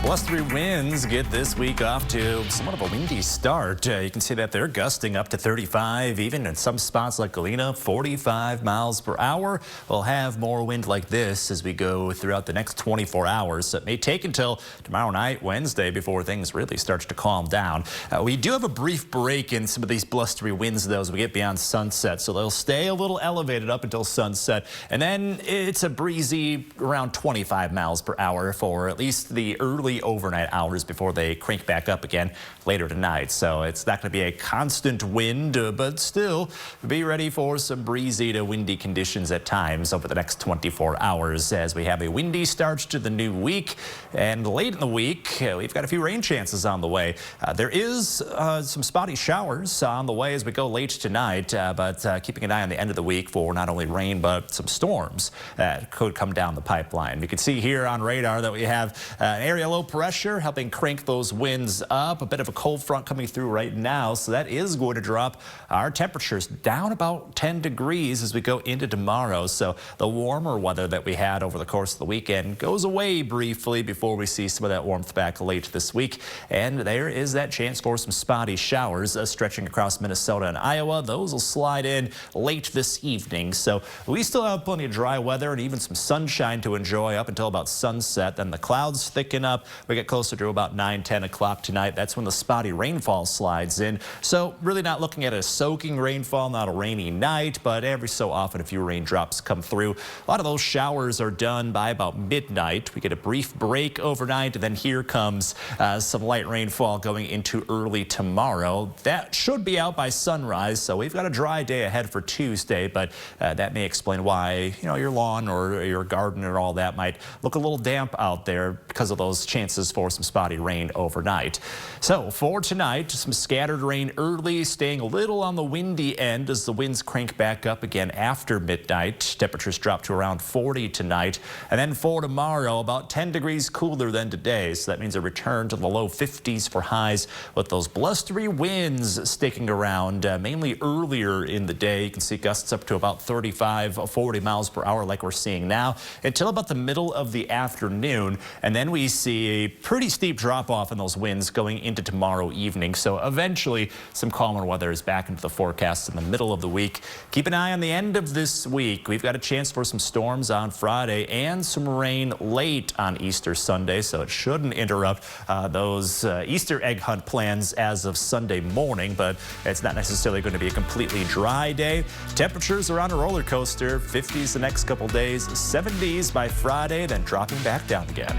Blustery winds get this week off to somewhat of a windy start. You can see that they're gusting up to 35, even in some spots like Galena, 45 miles per hour. We'll have more wind like this as we go throughout the next 24 hours. So it may take until tomorrow night, Wednesday, before things really start to calm down. We do have a brief break in some of these blustery winds, though, as we get beyond sunset. So they'll stay a little elevated up until sunset. And then it's a breezy around 25 miles per hour for at least the early overnight hours before they crank back up again later tonight. So it's not going to be a constant wind, but still be ready for some breezy to windy conditions at times over the next 24 hours as we have a windy start to the new week. And late in the week, we've got a few rain chances on the way. There is some spotty showers on the way as we go late tonight, but keeping an eye on the end of the week for not only rain, but some storms that could come down the pipeline. You can see here on radar that we have an area low pressure helping crank those winds up. A bit of a cold front coming through right now, so that is going to drop our temperatures down about 10 degrees as we go into tomorrow. So the warmer weather that we had over the course of the weekend goes away briefly before we see some of that warmth back late this week. And there is that chance for some spotty showers stretching across Minnesota and Iowa. Those will slide in late this evening. So we still have plenty of dry weather and even some sunshine to enjoy up until about sunset. Then the clouds thicken up. We get closer to about 9-10 o'clock tonight. That's when the spotty rainfall slides in. So really not looking at a soaking rainfall, not a rainy night, but every so often a few raindrops come through. A lot of those showers are done by about midnight. We get a brief break overnight, and then here comes some light rainfall going into early tomorrow. That should be out by sunrise, so we've got a dry day ahead for Tuesday, but that may explain why, your lawn or your garden or all that might look a little damp out there because of those chances for some spotty rain overnight. So for tonight, some scattered rain early, staying a little on the windy end as the winds crank back up again after midnight. Temperatures drop to around 40 tonight. And then for tomorrow, about 10 degrees cooler than today. So that means a return to the low 50s for highs with those blustery winds sticking around mainly earlier in the day. You can see gusts up to about 35, 40 miles per hour like we're seeing now until about the middle of the afternoon. And then we see a pretty steep drop off in those winds going into tomorrow evening. So eventually some calmer weather is back into the forecast in the middle of the week. Keep an eye on the end of this week. We've got a chance for some storms on Friday and some rain late on Easter Sunday. So it shouldn't interrupt those Easter egg hunt plans as of Sunday morning, but it's not necessarily going to be a completely dry day. Temperatures are on a roller coaster. 50s the next couple days, 70s by Friday, then dropping back down again.